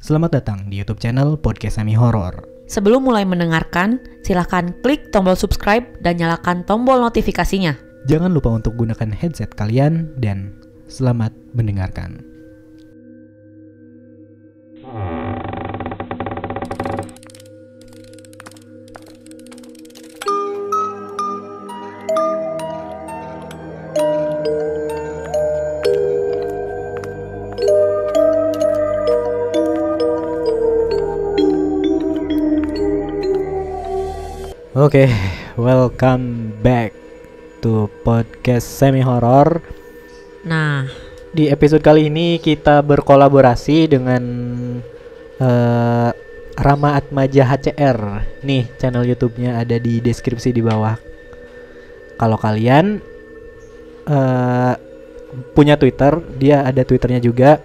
Selamat datang di YouTube channel Podcast Semi Horor. Sebelum mulai mendengarkan, silakan klik tombol subscribe dan nyalakan tombol notifikasinya. Jangan lupa untuk gunakan headset kalian dan selamat mendengarkan. Oke, welcome back to Podcast Semi Horor. Nah, Di episode kali ini kita berkolaborasi dengan Rama Atmaja HCR. Nih, channel YouTube-nya ada di deskripsi di bawah. Kalau kalian punya Twitter, dia ada Twitternya juga.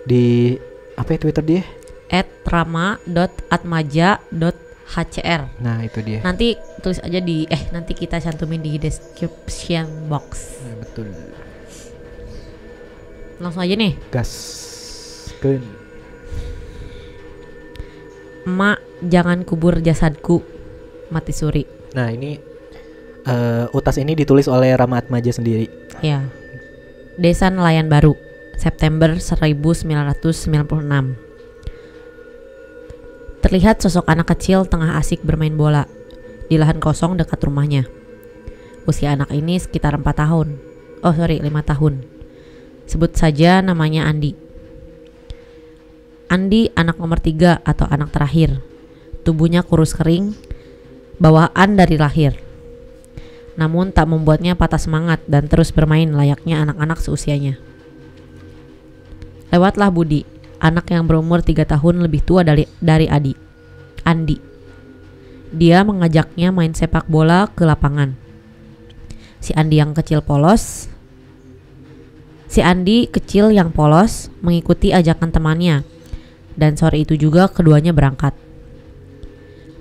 Di apa ya Twitter dia? @rama.atmaja.hcr. Nah, itu dia. Nanti tulis aja nanti kita cantumin di description box. Nah, betul. Langsung aja nih. Gas. Kun. Emak, jangan kubur jasadku. Mati suri. Nah, ini utas ini ditulis oleh Rama Atmaja sendiri. Ya. Desa Nelayan Baru, September 1996. Terlihat sosok anak kecil tengah asik bermain bola di lahan kosong dekat rumahnya. Usia anak ini sekitar 5 tahun. Sebut saja namanya Andi. Andi anak nomor 3 atau anak terakhir. Tubuhnya kurus kering, bawaan dari lahir. Namun tak membuatnya patah semangat dan terus bermain layaknya anak-anak seusianya. Lewatlah Budi, anak yang berumur 3 tahun lebih tua dari Andi. Dia mengajaknya main sepak bola ke lapangan. Si Andi kecil yang polos mengikuti ajakan temannya, dan sore itu juga keduanya berangkat.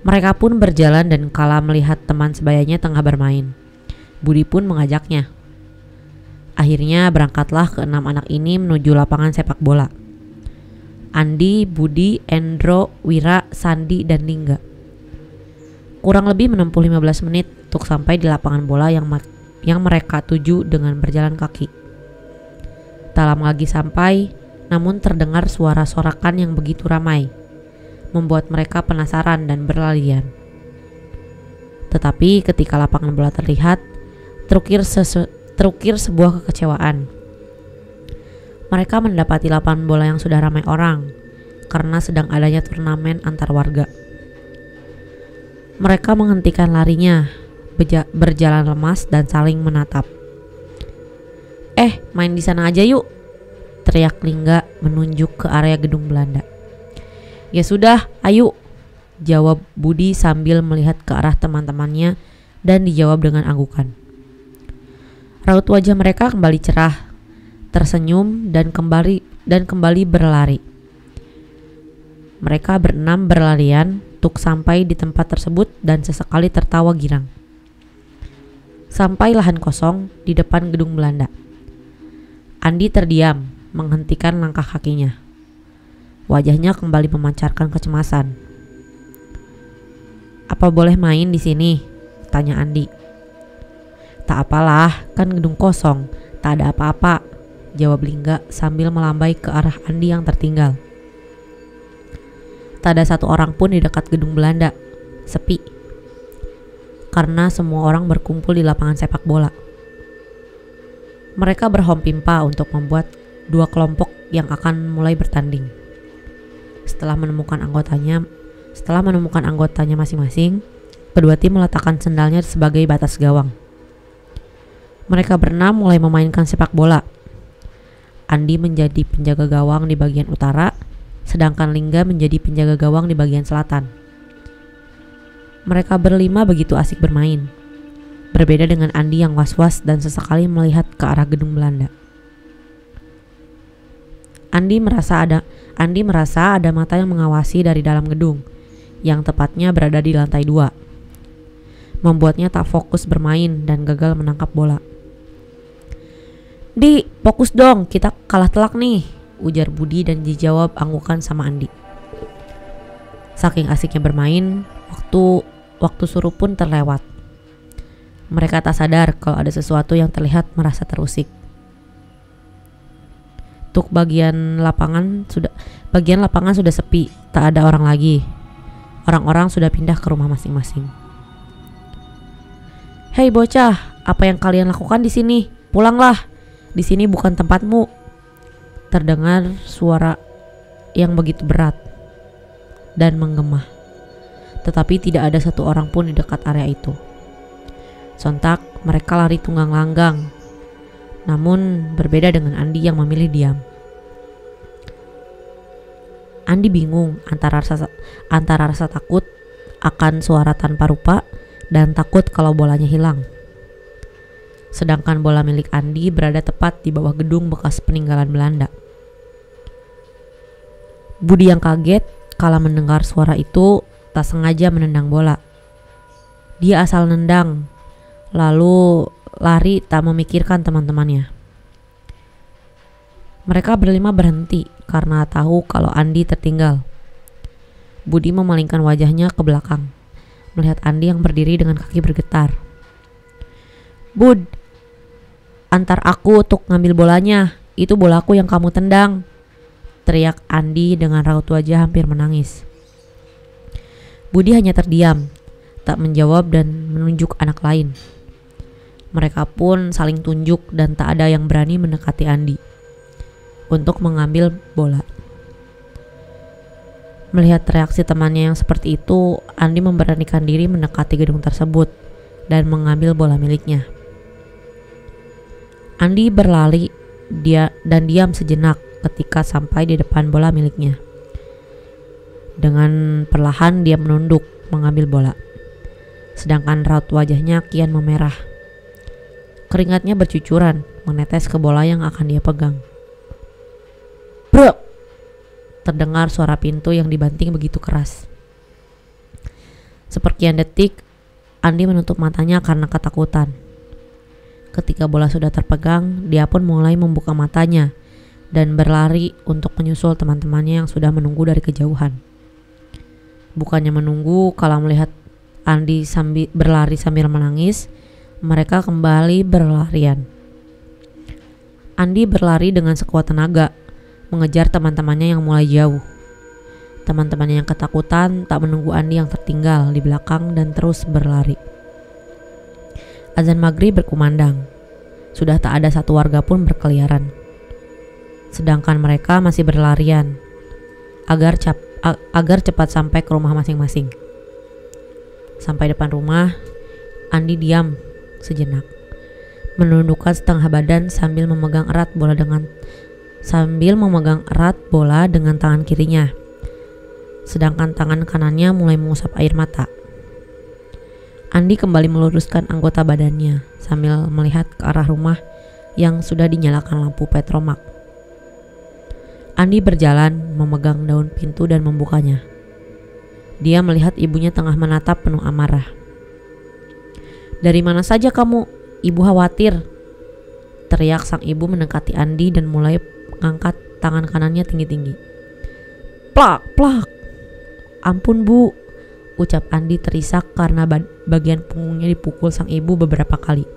Mereka pun berjalan dan kala melihat teman sebayanya tengah bermain, Budi pun mengajaknya. Akhirnya berangkatlah ke-6 anak ini menuju lapangan sepak bola. Andi, Budi, Endro, Wira, Sandi, dan Lingga. Kurang lebih menempuh 15 menit untuk sampai di lapangan bola yang mereka tuju dengan berjalan kaki. Tak lama lagi sampai, namun terdengar suara sorakan yang begitu ramai, membuat mereka penasaran dan berlarian. Tetapi ketika lapangan bola terlihat, terukir sebuah kekecewaan. Mereka mendapati lapangan bola yang sudah ramai orang karena sedang adanya turnamen antar warga. Mereka menghentikan larinya, berjalan lemas dan saling menatap. Main di sana aja yuk, teriak Lingga menunjuk ke area gedung Belanda. Ya sudah, ayo, jawab Budi sambil melihat ke arah teman-temannya dan dijawab dengan anggukan. Raut wajah mereka kembali cerah, tersenyum dan kembali berlari. Mereka berenam berlarian untuk sampai di tempat tersebut dan sesekali tertawa girang. Sampai lahan kosong di depan gedung Belanda. Andi terdiam, menghentikan langkah kakinya. Wajahnya kembali memancarkan kecemasan. Apa boleh main di sini? Tanya Andi. Tak apalah, kan gedung kosong, tak ada apa-apa, jawab Lingga sambil melambai ke arah Andi yang tertinggal. Tak ada satu orang pun di dekat gedung Belanda, sepi. Karena semua orang berkumpul di lapangan sepak bola. Mereka berhompimpa untuk membuat 2 kelompok yang akan mulai bertanding. Setelah menemukan anggotanya masing-masing, kedua tim meletakkan sendalnya sebagai batas gawang. Mereka berenam mulai memainkan sepak bola. Andi menjadi penjaga gawang di bagian utara, sedangkan Lingga menjadi penjaga gawang di bagian selatan. Mereka berlima begitu asik bermain. Berbeda dengan Andi yang was-was dan sesekali melihat ke arah gedung Belanda. Andi merasa ada mata yang mengawasi dari dalam gedung, yang tepatnya berada di lantai 2. Membuatnya tak fokus bermain dan gagal menangkap bola. Di, fokus dong, kita kalah telak nih, ujar Budi dan dijawab anggukan sama Andi. Saking asiknya bermain, waktu suruh pun terlewat. Mereka tak sadar kalau ada sesuatu yang terlihat merasa terusik. Bagian lapangan sudah sepi, tak ada orang lagi. Orang-orang sudah pindah ke rumah masing-masing. "Hei bocah, apa yang kalian lakukan di sini? Pulanglah. Di sini bukan tempatmu." Terdengar suara yang begitu berat dan menggema. Tetapi tidak ada satu orang pun di dekat area itu. Sontak mereka lari tunggang langgang. Namun berbeda dengan Andi yang memilih diam. Andi bingung antara rasa takut akan suara tanpa rupa dan takut kalau bolanya hilang. Sedangkan bola milik Andi berada tepat di bawah gedung bekas peninggalan Belanda. Budi yang kaget kala mendengar suara itu tak sengaja menendang bola. Dia asal nendang, lalu lari tak memikirkan teman-temannya. Mereka berlima berhenti karena tahu kalau Andi tertinggal. Budi memalingkan wajahnya ke belakang, melihat Andi yang berdiri dengan kaki bergetar. "Bud, antar aku untuk ngambil bolanya. Itu bolaku yang kamu tendang," teriak Andi dengan raut wajah hampir menangis. Budi hanya terdiam, tak menjawab dan menunjuk anak lain. Mereka pun saling tunjuk dan tak ada yang berani mendekati Andi untuk mengambil bola. Melihat reaksi temannya yang seperti itu, Andi memberanikan diri mendekati gedung tersebut dan mengambil bola miliknya. Andi berlari dan diam sejenak ketika sampai di depan bola miliknya. Dengan perlahan dia menunduk mengambil bola. Sedangkan raut wajahnya kian memerah. Keringatnya bercucuran menetes ke bola yang akan dia pegang. "Brok!" Terdengar suara pintu yang dibanting begitu keras. Seperkian detik, Andi menutup matanya karena ketakutan. Ketika bola sudah terpegang, dia pun mulai membuka matanya dan berlari untuk menyusul teman-temannya yang sudah menunggu dari kejauhan. Bukannya menunggu, kalau melihat Andi berlari sambil menangis, mereka kembali berlarian. Andi berlari dengan sekuat tenaga, mengejar teman-temannya yang mulai jauh. Teman-temannya yang ketakutan tak menunggu Andi yang tertinggal di belakang dan terus berlari. Azan maghrib berkumandang. Sudah tak ada satu warga pun berkeliaran. Sedangkan mereka masih berlarian agar cepat sampai ke rumah masing-masing. Sampai depan rumah, Andi diam sejenak, menundukkan setengah badan sambil memegang erat bola dengan tangan kirinya. Sedangkan tangan kanannya mulai mengusap air mata. Andi kembali meluruskan anggota badannya sambil melihat ke arah rumah yang sudah dinyalakan lampu petromak. Andi berjalan memegang daun pintu dan membukanya. Dia melihat ibunya tengah menatap penuh amarah. "Dari mana saja kamu? Ibu khawatir," teriak sang ibu mendekati Andi dan mulai mengangkat tangan kanannya tinggi-tinggi. "Plak, plak." "Ampun bu," ucap Andi terisak karena bagian punggungnya dipukul sang ibu beberapa kali.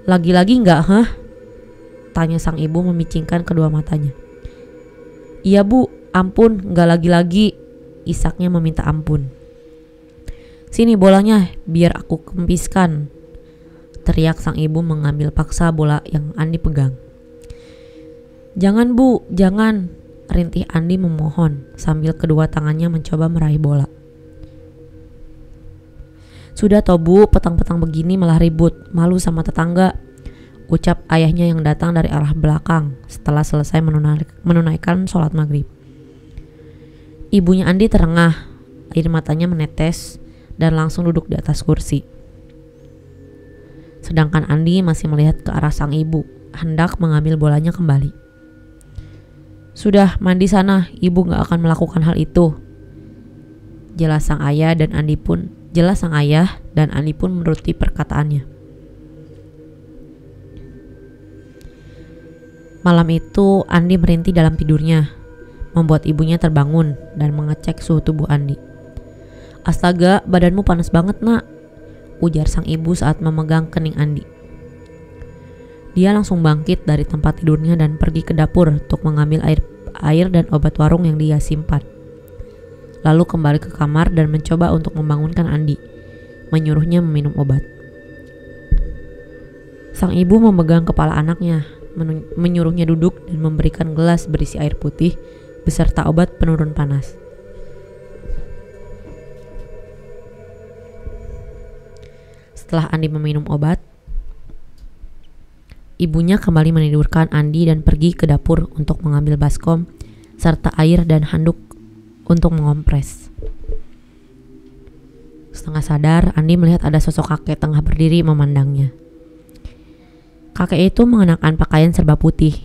"Lagi-lagi enggak, hah?" tanya sang ibu memicingkan kedua matanya. "Iya bu, ampun, enggak lagi-lagi," isaknya meminta ampun. "Sini bolanya, biar aku kempiskan," teriak sang ibu mengambil paksa bola yang Andi pegang. "Jangan bu, jangan," rintih Andi memohon sambil kedua tangannya mencoba meraih bola. "Sudah toh bu, petang-petang begini malah ribut, malu sama tetangga," ucap ayahnya yang datang dari arah belakang setelah selesai menunaikan sholat maghrib. Ibunya Andi terengah, air matanya menetes dan langsung duduk di atas kursi. Sedangkan Andi masih melihat ke arah sang ibu, hendak mengambil bolanya kembali. "Sudah, mandi sana, ibu gak akan melakukan hal itu," jelas sang ayah dan Andi pun menuruti perkataannya. Malam itu Andi merintih dalam tidurnya, membuat ibunya terbangun dan mengecek suhu tubuh Andi. "Astaga, badanmu panas banget, Nak," ujar sang ibu saat memegang kening Andi. Dia langsung bangkit dari tempat tidurnya dan pergi ke dapur untuk mengambil air dan obat warung yang dia simpan. Lalu kembali ke kamar dan mencoba untuk membangunkan Andi, menyuruhnya meminum obat. Sang ibu memegang kepala anaknya, menyuruhnya duduk dan memberikan gelas berisi air putih beserta obat penurun panas. Setelah Andi meminum obat, ibunya kembali menidurkan Andi dan pergi ke dapur untuk mengambil baskom serta air dan handuk untuk mengompres. Setengah sadar, Andi melihat ada sosok kakek tengah berdiri memandangnya. Kakek itu mengenakan pakaian serba putih.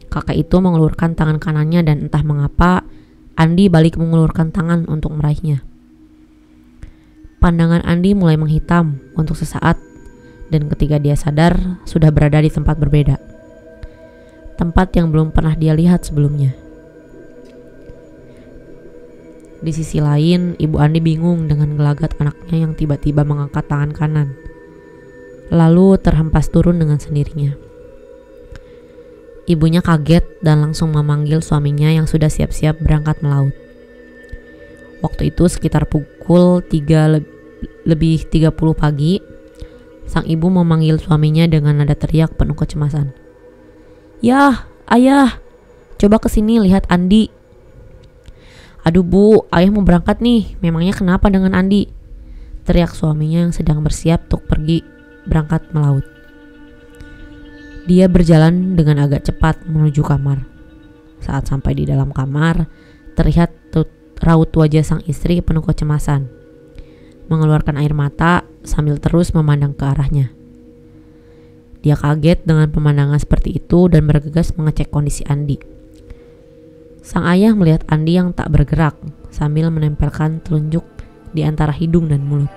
Kakek itu mengelurkan tangan kanannya dan entah mengapa Andi balik mengulurkan tangan untuk meraihnya. Pandangan Andi mulai menghitam untuk sesaat dan ketika dia sadar sudah berada di tempat berbeda. Tempat yang belum pernah dia lihat sebelumnya. Di sisi lain, ibu Andi bingung dengan gelagat anaknya yang tiba-tiba mengangkat tangan kanan, lalu terhempas turun dengan sendirinya. Ibunya kaget dan langsung memanggil suaminya yang sudah siap-siap berangkat melaut. Waktu itu sekitar pukul 3:30 pagi, sang ibu memanggil suaminya dengan nada teriak penuh kecemasan. "Yah, ayah, coba kesini lihat Andi." "Aduh bu, ayah mau berangkat nih, memangnya kenapa dengan Andi?" teriak suaminya yang sedang bersiap untuk pergi berangkat melaut. Dia berjalan dengan agak cepat menuju kamar. Saat sampai di dalam kamar, terlihat raut wajah sang istri penuh kecemasan, mengeluarkan air mata sambil terus memandang ke arahnya. Dia kaget dengan pemandangan seperti itu dan bergegas mengecek kondisi Andi. Sang ayah melihat Andi yang tak bergerak sambil menempelkan telunjuk di antara hidung dan mulut.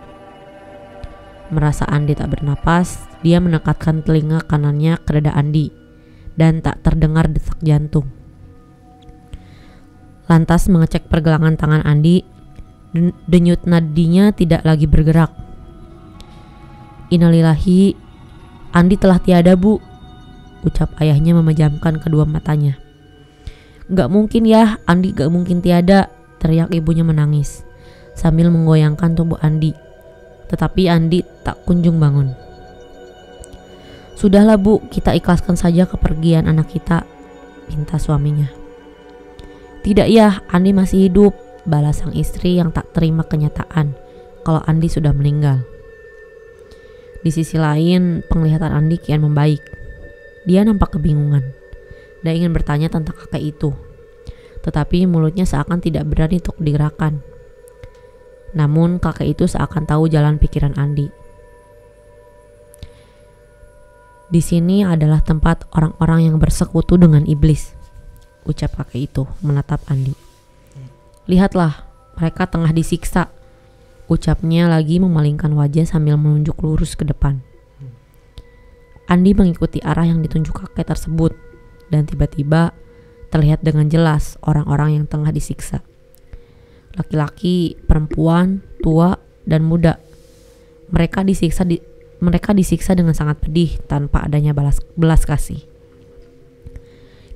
Merasa Andi tak bernapas, dia mendekatkan telinga kanannya ke dada Andi dan tak terdengar detak jantung. Lantas mengecek pergelangan tangan Andi, denyut nadinya tidak lagi bergerak. "Innalillahi, Andi telah tiada bu," ucap ayahnya memejamkan kedua matanya. "Gak mungkin ya, Andi gak mungkin tiada," teriak ibunya menangis sambil menggoyangkan tubuh Andi. Tetapi Andi tak kunjung bangun. "Sudahlah bu, kita ikhlaskan saja kepergian anak kita," pinta suaminya. "Tidak ya, Andi masih hidup," balas sang istri yang tak terima kenyataan kalau Andi sudah meninggal. Di sisi lain, penglihatan Andi kian membaik. Dia nampak kebingungan dan ingin bertanya tentang kakek itu, tetapi mulutnya seakan tidak berani untuk digerakkan. Namun kakek itu seakan tahu jalan pikiran Andi. "Di sini adalah tempat orang-orang yang bersekutu dengan iblis," ucap kakek itu menatap Andi. "Lihatlah, mereka tengah disiksa," ucapnya lagi memalingkan wajah sambil menunjuk lurus ke depan. Andi mengikuti arah yang ditunjuk kakek tersebut dan tiba-tiba terlihat dengan jelas orang-orang yang tengah disiksa. Laki-laki, perempuan, tua, dan muda. Mereka disiksa dengan sangat pedih tanpa adanya belas kasih.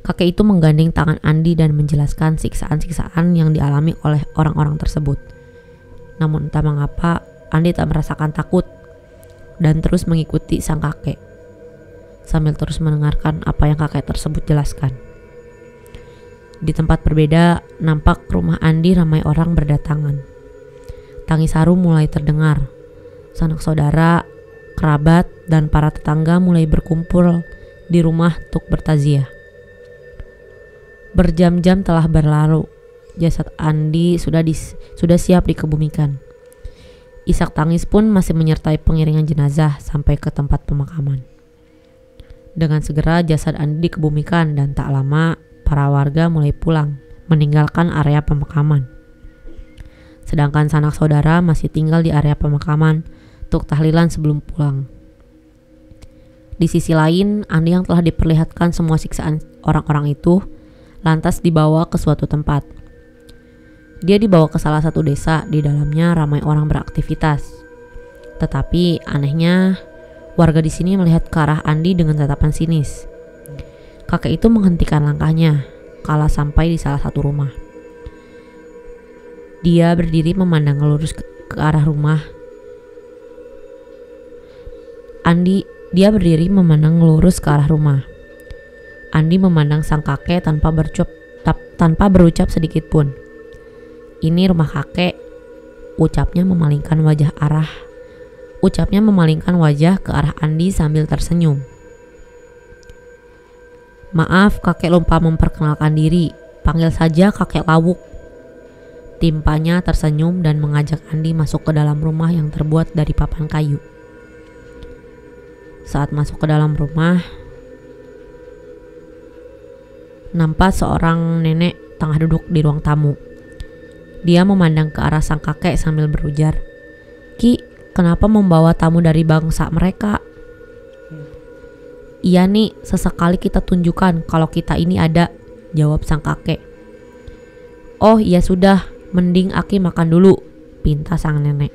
Kakek itu menggandeng tangan Andi dan menjelaskan siksaan-siksaan yang dialami oleh orang-orang tersebut. Namun entah mengapa Andi tak merasakan takut dan terus mengikuti sang kakek sambil terus mendengarkan apa yang kakek tersebut jelaskan. Di tempat berbeda, nampak rumah Andi ramai orang berdatangan. Tangis haru mulai terdengar. Sanak saudara, kerabat, dan para tetangga mulai berkumpul di rumah untuk bertaziah. Berjam-jam telah berlalu. Jasad Andi sudah siap dikebumikan. Isak tangis pun masih menyertai pengiringan jenazah sampai ke tempat pemakaman. Dengan segera jasad Andi dikebumikan dan tak lama para warga mulai pulang, meninggalkan area pemakaman. Sedangkan sanak saudara masih tinggal di area pemakaman untuk tahlilan sebelum pulang. Di sisi lain, Andi yang telah diperlihatkan semua siksaan orang-orang itu lantas dibawa ke suatu tempat. Dia dibawa ke salah satu desa, di dalamnya ramai orang beraktivitas. Tetapi anehnya, warga di sini melihat ke arah Andi dengan tatapan sinis. Kakek itu menghentikan langkahnya kala sampai di salah satu rumah. Dia berdiri memandang lurus ke arah rumah. Dia berdiri memandang lurus ke arah rumah. Andi memandang sang kakek tanpa berucap sedikit pun. Ini rumah kakek, ucapnya memalingkan wajah ke arah Andi sambil tersenyum. Maaf, kakek lupa memperkenalkan diri. Panggil saja kakek Lawuk. Timpanya tersenyum dan mengajak Andi masuk ke dalam rumah yang terbuat dari papan kayu. Saat masuk ke dalam rumah, nampak seorang nenek tengah duduk di ruang tamu. Dia memandang ke arah sang kakek sambil berujar, "Ki, kenapa membawa tamu dari bangsa mereka?" "Iya nih, sesekali kita tunjukkan kalau kita ini ada," jawab sang kakek. "Oh iya sudah, mending Aki makan dulu," pinta sang nenek.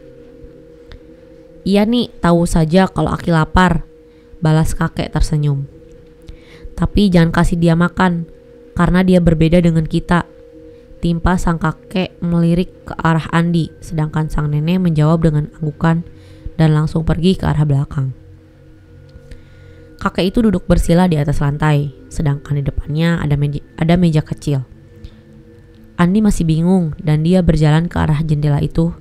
"Iya nih, tahu saja kalau Aki lapar," balas kakek tersenyum. "Tapi jangan kasih dia makan, karena dia berbeda dengan kita," timpa sang kakek melirik ke arah Andi, sedangkan sang nenek menjawab dengan anggukan dan langsung pergi ke arah belakang. Kakek itu duduk bersila di atas lantai, sedangkan di depannya ada meja kecil. Andi masih bingung dan dia berjalan ke arah jendela itu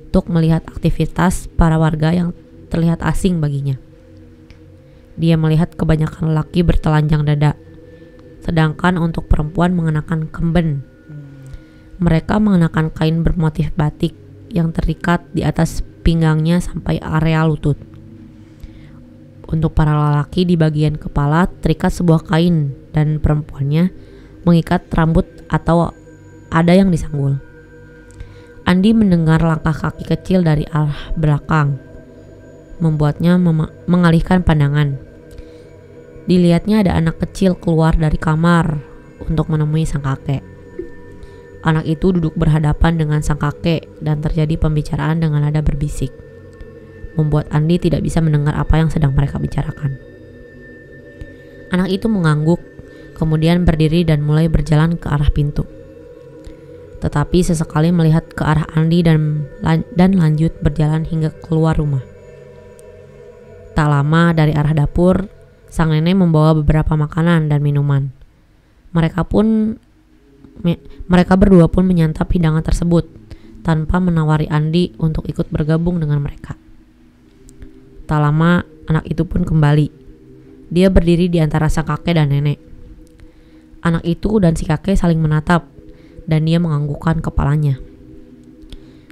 untuk melihat aktivitas para warga yang terlihat asing baginya. Dia melihat kebanyakan lelaki bertelanjang dada, sedangkan untuk perempuan mengenakan kemben. Mereka mengenakan kain bermotif batik yang terikat di atas pinggangnya sampai area lutut. Untuk para lelaki di bagian kepala terikat sebuah kain dan perempuannya mengikat rambut atau ada yang disanggul. Andi mendengar langkah kaki kecil dari arah belakang, membuatnya mengalihkan pandangan. Dilihatnya ada anak kecil keluar dari kamar untuk menemui sang kakek. Anak itu duduk berhadapan dengan sang kakek dan terjadi pembicaraan dengan nada berbisik, membuat Andi tidak bisa mendengar apa yang sedang mereka bicarakan. Anak itu mengangguk, kemudian berdiri dan mulai berjalan ke arah pintu. Tetapi sesekali melihat ke arah Andi dan lanjut berjalan hingga keluar rumah. Tak lama dari arah dapur, sang nenek membawa beberapa makanan dan minuman. Mereka berdua pun menyantap hidangan tersebut tanpa menawari Andi untuk ikut bergabung dengan mereka. Tak lama, anak itu pun kembali. Dia berdiri di antara sang kakek dan nenek. Anak itu dan si kakek saling menatap dan dia menganggukkan kepalanya.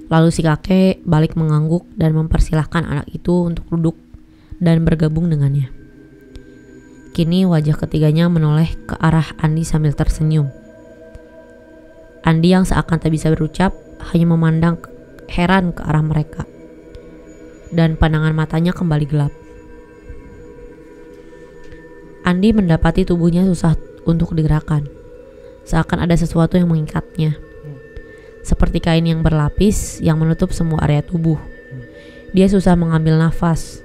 Lalu si kakek balik mengangguk dan mempersilahkan anak itu untuk duduk dan bergabung dengannya. Kini wajah ketiganya menoleh ke arah Andi sambil tersenyum. Andi yang seakan tak bisa berucap hanya memandang heran ke arah mereka. Dan pandangan matanya kembali gelap. Andi mendapati tubuhnya susah untuk digerakkan, seakan ada sesuatu yang mengikatnya, seperti kain yang berlapis yang menutup semua area tubuh. Dia susah mengambil nafas,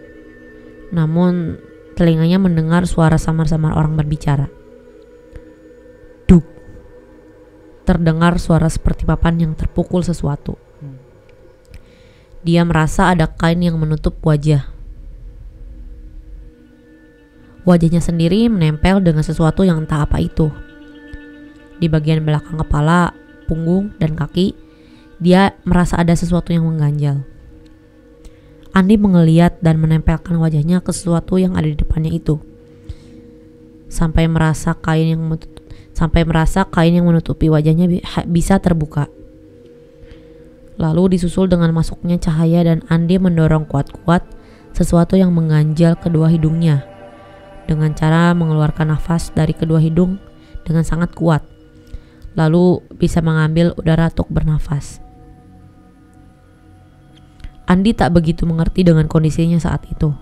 namun telinganya mendengar suara samar-samar orang berbicara. Duk, terdengar suara seperti papan yang terpukul sesuatu. Dia merasa ada kain yang menutup wajah. Wajahnya sendiri menempel dengan sesuatu yang entah apa itu. Di bagian belakang kepala, punggung, dan kaki, dia merasa ada sesuatu yang mengganjal. Andi mengeliat dan menempelkan wajahnya ke sesuatu yang ada di depannya itu, sampai merasa kain yang menutupi wajahnya bisa terbuka. Lalu disusul dengan masuknya cahaya dan Andi mendorong kuat-kuat sesuatu yang mengganjal kedua hidungnya dengan cara mengeluarkan nafas dari kedua hidung dengan sangat kuat, lalu bisa mengambil udara untuk bernafas. Andi tak begitu mengerti dengan kondisinya saat itu.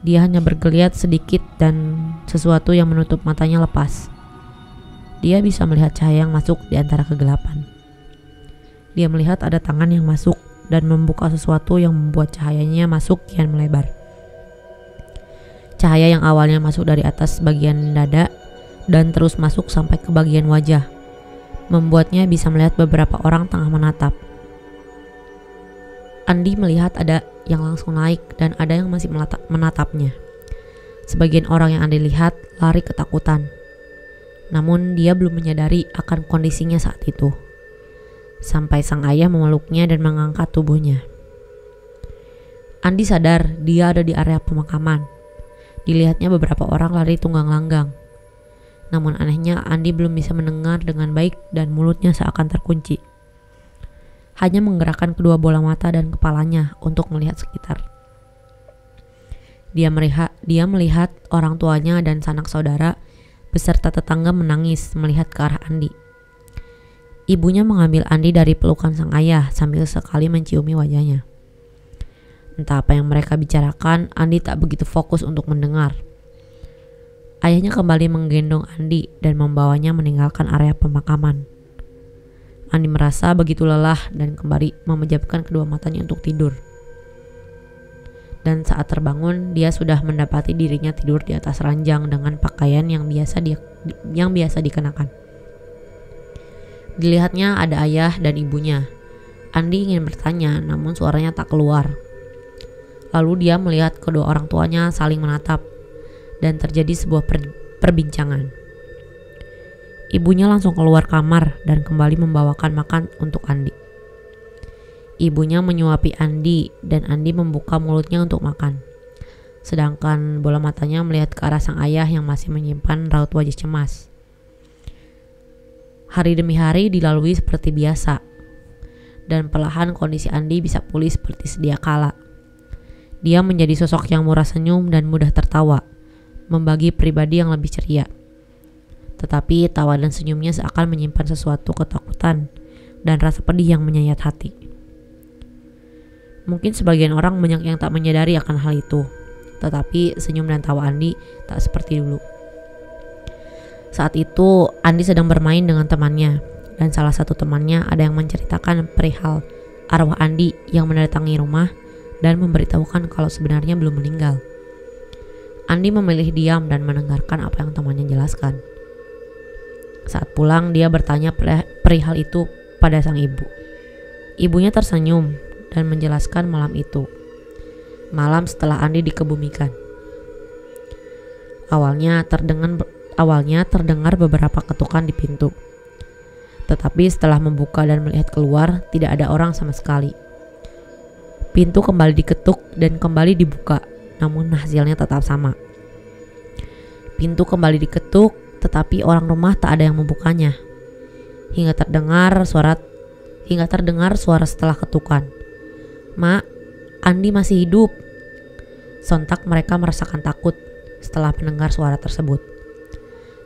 Dia hanya bergeliat sedikit dan sesuatu yang menutup matanya lepas. Dia bisa melihat cahaya yang masuk di antara kegelapan. Dia melihat ada tangan yang masuk dan membuka sesuatu yang membuat cahayanya masuk kian melebar. Cahaya yang awalnya masuk dari atas bagian dada dan terus masuk sampai ke bagian wajah, membuatnya bisa melihat beberapa orang tengah menatap. Andi melihat ada yang langsung naik dan ada yang masih menatapnya. Sebagian orang yang Andi lihat lari ketakutan. Namun dia belum menyadari akan kondisinya saat itu. Sampai sang ayah memeluknya dan mengangkat tubuhnya. Andi sadar dia ada di area pemakaman. Dilihatnya beberapa orang lari tunggang langgang. Namun anehnya Andi belum bisa mendengar dengan baik dan mulutnya seakan terkunci. Hanya menggerakkan kedua bola mata dan kepalanya untuk melihat sekitar. Dia melihat orang tuanya dan sanak saudara beserta tetangga menangis melihat ke arah Andi. Ibunya mengambil Andi dari pelukan sang ayah sambil sekali menciumi wajahnya. Entah apa yang mereka bicarakan, Andi tak begitu fokus untuk mendengar. Ayahnya kembali menggendong Andi dan membawanya meninggalkan area pemakaman. Andi merasa begitu lelah dan kembali memejamkan kedua matanya untuk tidur. Dan saat terbangun, dia sudah mendapati dirinya tidur di atas ranjang dengan pakaian yang biasa dikenakan. Dilihatnya ada ayah dan ibunya. Andi ingin bertanya, namun suaranya tak keluar. Lalu dia melihat kedua orang tuanya saling menatap dan terjadi sebuah perbincangan. Ibunya langsung keluar kamar dan kembali membawakan makan untuk Andi. Ibunya menyuapi Andi dan Andi membuka mulutnya untuk makan. Sedangkan bola matanya melihat ke arah sang ayah yang masih menyimpan raut wajah cemas. Hari demi hari dilalui seperti biasa. Dan perlahan kondisi Andi bisa pulih seperti sedia kala. Dia menjadi sosok yang murah senyum dan mudah tertawa, membagi pribadi yang lebih ceria. Tetapi tawa dan senyumnya seakan menyimpan sesuatu ketakutan dan rasa pedih yang menyayat hati. Mungkin sebagian orang banyak yang tak menyadari akan hal itu, tetapi senyum dan tawa Andi tak seperti dulu. Saat itu Andi sedang bermain dengan temannya, dan salah satu temannya ada yang menceritakan perihal arwah Andi yang mendatangi rumah dan memberitahukan kalau sebenarnya belum meninggal. Andi memilih diam dan mendengarkan apa yang temannya jelaskan. Saat pulang dia bertanya perihal itu pada sang ibu. Ibunya tersenyum dan menjelaskan malam itu, malam setelah Andi dikebumikan. Awalnya terdengar beberapa ketukan di pintu. Tetapi setelah membuka dan melihat keluar, tidak ada orang sama sekali. Pintu kembali diketuk dan kembali dibuka, namun hasilnya tetap sama. Pintu kembali diketuk, tetapi orang rumah tak ada yang membukanya. Hingga terdengar suara setelah ketukan. "Mak, Andi masih hidup." Sontak mereka merasakan takut setelah mendengar suara tersebut.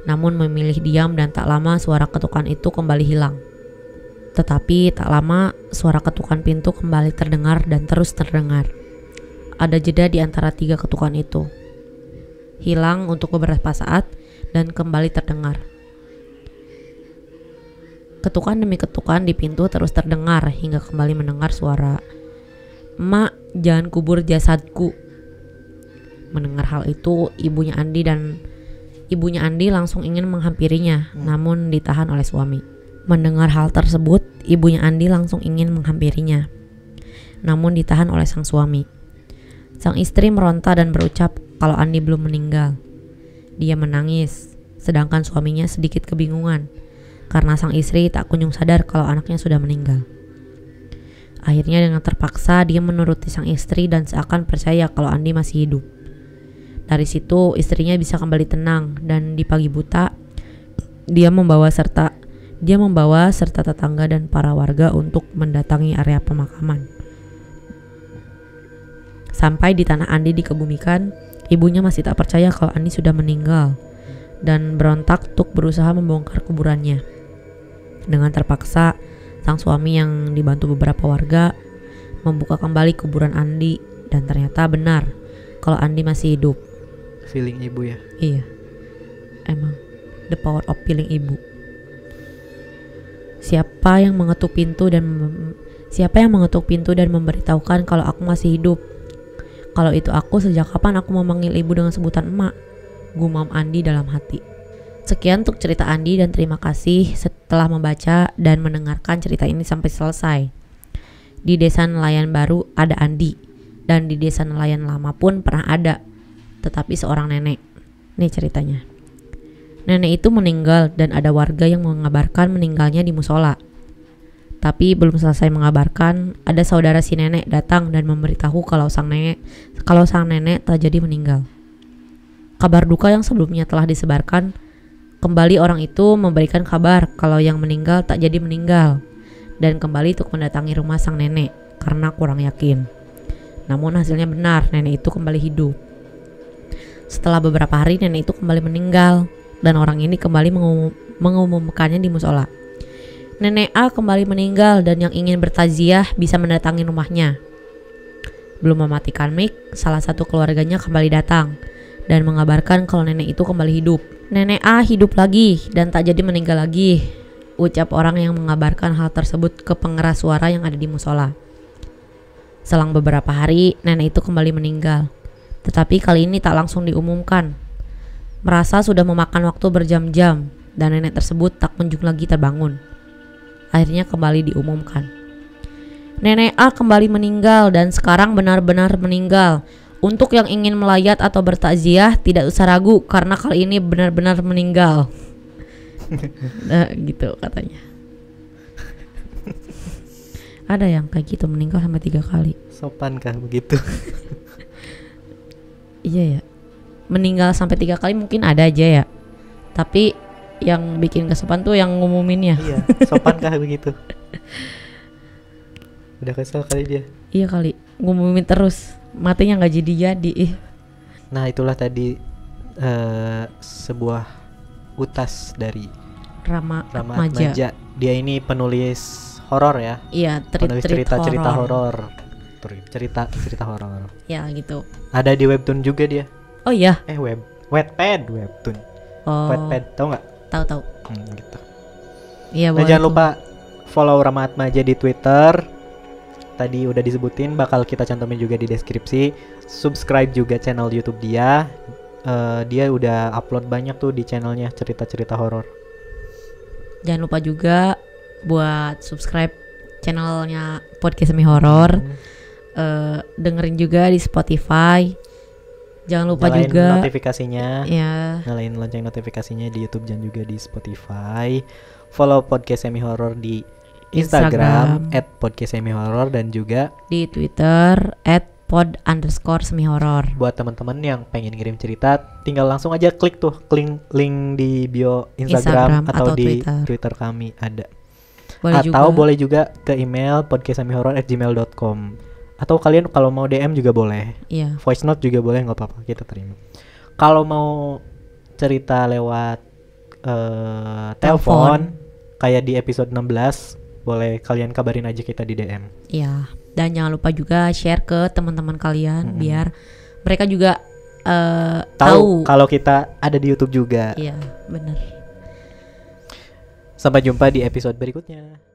Namun memilih diam dan tak lama suara ketukan itu kembali hilang. Tetapi tak lama suara ketukan pintu kembali terdengar dan terus terdengar. Ada jeda di antara 3 ketukan itu. Hilang untuk beberapa saat dan kembali terdengar. Ketukan demi ketukan di pintu terus terdengar hingga kembali mendengar suara, "Mak, jangan kubur jasadku." Mendengar hal itu, ibunya Andi langsung ingin menghampirinya, namun ditahan oleh suami. Mendengar hal tersebut, ibunya Andi langsung ingin menghampirinya, namun ditahan oleh sang suami. Sang istri meronta dan berucap kalau Andi belum meninggal. Dia menangis, sedangkan suaminya sedikit kebingungan karena sang istri tak kunjung sadar kalau anaknya sudah meninggal. Akhirnya dengan terpaksa dia menuruti sang istri dan seakan percaya kalau Andi masih hidup. Dari situ istrinya bisa kembali tenang dan di pagi buta dia membawa serta tetangga dan para warga untuk mendatangi area pemakaman. Sampai di tanah Andi dikebumikan, ibunya masih tak percaya kalau Andi sudah meninggal dan berontak untuk berusaha membongkar kuburannya. Dengan terpaksa, sang suami yang dibantu beberapa warga membuka kembali kuburan Andi dan ternyata benar kalau Andi masih hidup. Feeling ibu ya. Iya, emang the power of feeling ibu. Siapa yang mengetuk pintu dan memberitahukan kalau aku masih hidup? Kalau itu aku, sejak kapan aku memanggil ibu dengan sebutan emak? Gumam Andi dalam hati. Sekian untuk cerita Andi dan terima kasih setelah membaca dan mendengarkan cerita ini sampai selesai. Di desa nelayan baru ada Andi, dan di desa nelayan lama pun pernah ada, tetapi seorang nenek. Nih ceritanya. Nenek itu meninggal dan ada warga yang mengabarkan meninggalnya di musola. Tapi belum selesai mengabarkan, ada saudara si nenek datang dan memberitahu kalau sang nenek telah jadi meninggal. Kabar duka yang sebelumnya telah disebarkan, kembali orang itu memberikan kabar kalau yang meninggal tak jadi meninggal, dan kembali untuk mendatangi rumah sang nenek karena kurang yakin. Namun hasilnya benar, nenek itu kembali hidup. Setelah beberapa hari nenek itu kembali meninggal, dan orang ini kembali mengumumkannya di musola. Nenek A kembali meninggal dan yang ingin bertaziah bisa mendatangi rumahnya. Belum mematikan mic, salah satu keluarganya kembali datang dan mengabarkan kalau nenek itu kembali hidup. Nenek A hidup lagi dan tak jadi meninggal lagi, ucap orang yang mengabarkan hal tersebut ke pengeras suara yang ada di musola. Selang beberapa hari, nenek itu kembali meninggal. Tetapi kali ini tak langsung diumumkan. Merasa sudah memakan waktu berjam-jam dan nenek tersebut tak kunjung lagi terbangun. Akhirnya kembali diumumkan. Nenek A kembali meninggal dan sekarang benar-benar meninggal. Untuk yang ingin melayat atau bertakziah tidak usah ragu karena kali ini benar-benar meninggal. Gitu katanya. Ada yang kayak gitu meninggal sampai 3 kali. Sopan kah begitu? Iya ya. Meninggal sampai 3 kali mungkin ada aja ya. Tapi yang bikin kesopan tuh yang ngumuminnya. Iya, sopan kah begitu? Udah kesel kali dia. Iya kali, ngumumin terus. Matinya nggak jadi. Nah itulah tadi sebuah utas dari Rama Atmaja. Dia ini penulis horor ya. Iya, penulis cerita horor. Cerita horor. Ya gitu. Ada di webtoon juga dia. Oh iya. Wattpad webtoon. Oh. Wattpad tau nggak? Tahu. Gitu. Iya. Nah, jangan lupa follow Rama Atmaja di Twitter. Tadi udah disebutin, bakal kita cantumin juga di deskripsi. Subscribe juga channel YouTube dia. Dia udah upload banyak tuh di channelnya cerita-cerita horor. Jangan lupa juga buat subscribe channelnya Podcast Semi Horor. Dengerin juga di Spotify. Jangan lupa nyalain juga notifikasinya. Ya. Nyalain lonceng notifikasinya di YouTube dan juga di Spotify. Follow Podcast Semi Horor di Instagram @podcastsemihoror dan juga di Twitter @pod_semihoror. Buat teman-teman yang pengen ngirim cerita, tinggal langsung aja klik tuh link di bio Instagram atau di Twitter kami ada. Boleh juga ke email podcastsemihoror@gmail.com. Atau kalian kalau mau DM juga boleh. Iya. Voice note juga boleh, nggak apa-apa, kita terima. Kalau mau cerita lewat telepon kayak di episode 16, boleh kalian kabarin aja kita di DM. Iya. Dan jangan lupa juga share ke teman-teman kalian biar mereka juga tahu kalau kita ada di YouTube juga. Iya, benar. Sampai jumpa di episode berikutnya.